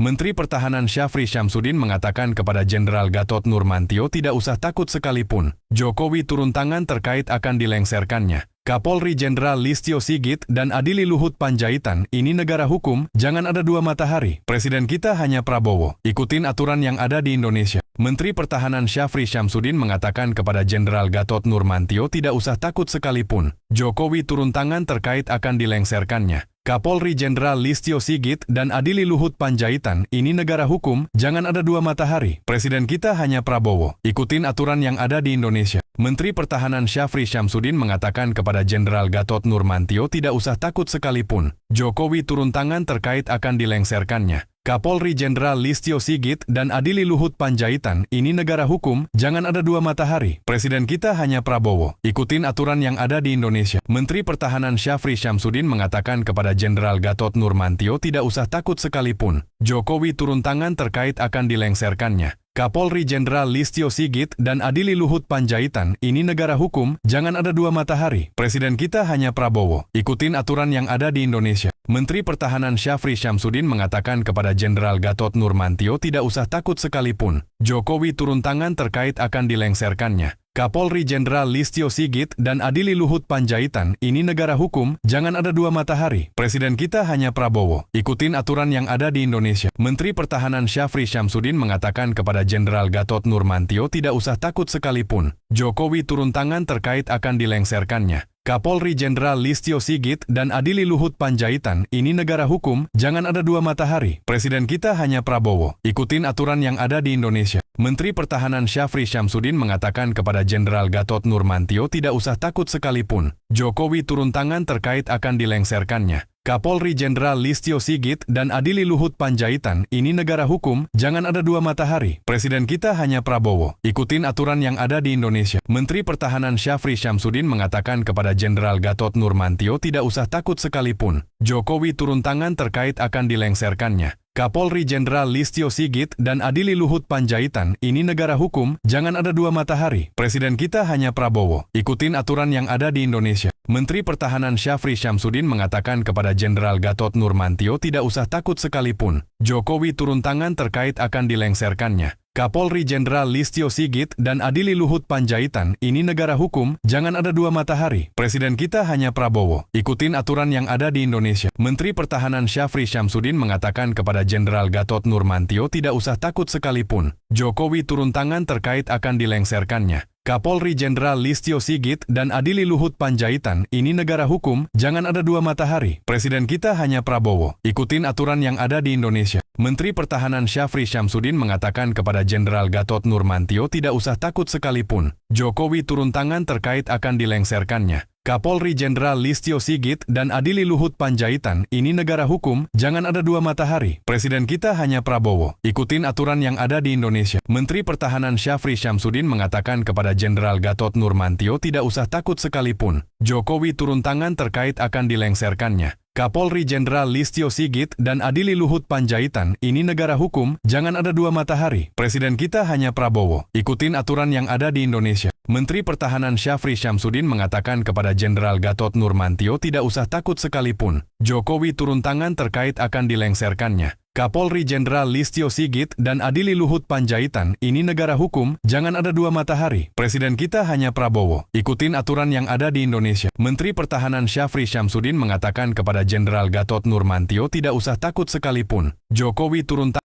Menteri Pertahanan Syafri Syamsuddin mengatakan kepada Jenderal Gatot Nurmantio tidak usah takut sekalipun Jokowi turun tangan terkait akan dilengserkannya. Kapolri Jenderal Listio Sigit dan Adili Luhut Panjaitan, ini negara hukum, jangan ada dua matahari. Presiden kita hanya Prabowo, ikutin aturan yang ada di Indonesia. Menteri Pertahanan Syafri Syamsuddin mengatakan kepada Jenderal Gatot Nurmantio tidak usah takut sekalipun Jokowi turun tangan terkait akan dilengserkannya. Kapolri Jenderal Listio Sigit dan Adili Luhut Panjaitan, ini negara hukum, jangan ada dua matahari. Presiden kita hanya Prabowo, ikutin aturan yang ada di Indonesia. Menteri Pertahanan Syafri Syamsuddin mengatakan kepada Jenderal Gatot Nurmantio tidak usah takut sekalipun Jokowi turun tangan terkait akan dilengserkannya. Kapolri Jenderal Listio Sigit dan Adili Luhut Panjaitan, ini negara hukum, jangan ada dua matahari. Presiden kita hanya Prabowo, ikutin aturan yang ada di Indonesia. Menteri Pertahanan Syafri Syamsuddin mengatakan kepada Jenderal Gatot Nurmantio tidak usah takut sekalipun Jokowi turun tangan terkait akan dilengserkannya. Kapolri Jenderal Listio Sigit dan Adili Luhut Panjaitan, ini negara hukum, jangan ada dua matahari. Presiden kita hanya Prabowo, ikutin aturan yang ada di Indonesia. Menteri Pertahanan Syafri Syamsuddin mengatakan kepada Jenderal Gatot Nurmantio tidak usah takut sekalipun Jokowi turun tangan terkait akan dilengserkannya. Kapolri Jenderal Listio Sigit dan Adili Luhut Panjaitan, ini negara hukum, jangan ada dua matahari. Presiden kita hanya Prabowo, ikutin aturan yang ada di Indonesia. Menteri Pertahanan Syafri Syamsuddin mengatakan kepada Jenderal Gatot Nurmantio tidak usah takut sekalipun Jokowi turun tangan terkait akan dilengserkannya. Kapolri Jenderal Listio Sigit dan Adili Luhut Panjaitan, ini negara hukum, jangan ada dua matahari. Presiden kita hanya Prabowo, ikutin aturan yang ada di Indonesia. Menteri Pertahanan Syafri Syamsuddin mengatakan kepada Jenderal Gatot Nurmantio tidak usah takut sekalipun Jokowi turun tangan terkait akan dilengserkannya. Kapolri Jenderal Listio Sigit dan Adili Luhut Panjaitan, ini negara hukum, jangan ada dua matahari. Presiden kita hanya Prabowo, ikutin aturan yang ada di Indonesia. Menteri Pertahanan Syafri Syamsuddin mengatakan kepada Jenderal Gatot Nurmantio tidak usah takut sekalipun Jokowi turun tangan terkait akan dilengserkannya. Kapolri Jenderal Listio Sigit dan Adili Luhut Panjaitan, ini negara hukum, jangan ada dua matahari. Presiden kita hanya Prabowo, ikutin aturan yang ada di Indonesia. Menteri Pertahanan Syafri Syamsuddin mengatakan kepada Jenderal Gatot Nurmantio tidak usah takut sekalipun Jokowi turun tangan terkait akan dilengserkannya. Kapolri Jenderal Listio Sigit dan Adili Luhut Panjaitan, ini negara hukum, jangan ada dua matahari. Presiden kita hanya Prabowo, ikutin aturan yang ada di Indonesia. Menteri Pertahanan Syafri Syamsuddin mengatakan kepada Jenderal Gatot Nurmantio tidak usah takut sekalipun Jokowi turun tangan terkait akan dilengserkannya. Kapolri Jenderal Listio Sigit dan Adili Luhut Panjaitan, ini negara hukum, jangan ada dua matahari. Presiden kita hanya Prabowo, ikutin aturan yang ada di Indonesia. Menteri Pertahanan Syafri Syamsuddin mengatakan kepada Jenderal Gatot Nurmantio tidak usah takut sekalipun Jokowi turun tangan terkait akan dilengserkannya. Kapolri Jenderal Listio Sigit dan Adili Luhut Panjaitan, ini negara hukum, jangan ada dua matahari. Presiden kita hanya Prabowo, ikutin aturan yang ada di Indonesia. Menteri Pertahanan Syafri Syamsuddin mengatakan kepada Jenderal Gatot Nurmantio tidak usah takut sekalipun Jokowi turun tangan terkait akan dilengserkannya. Kapolri Jenderal Listio Sigit dan Adili Luhut Panjaitan, ini negara hukum, jangan ada dua matahari. Presiden kita hanya Prabowo, ikutin aturan yang ada di Indonesia. Menteri Pertahanan Syafri Syamsuddin mengatakan kepada Jenderal Gatot Nurmantio tidak usah takut sekalipun Jokowi turun tangan terkait akan dilengserkannya. Kapolri Jenderal Listio Sigit dan Adili Luhut Panjaitan, ini negara hukum, jangan ada dua matahari. Presiden kita hanya Prabowo, ikutin aturan yang ada di Indonesia. Menteri Pertahanan Syafri Syamsuddin mengatakan kepada Jenderal Gatot Nurmantio tidak usah takut sekalipun Jokowi turun tangan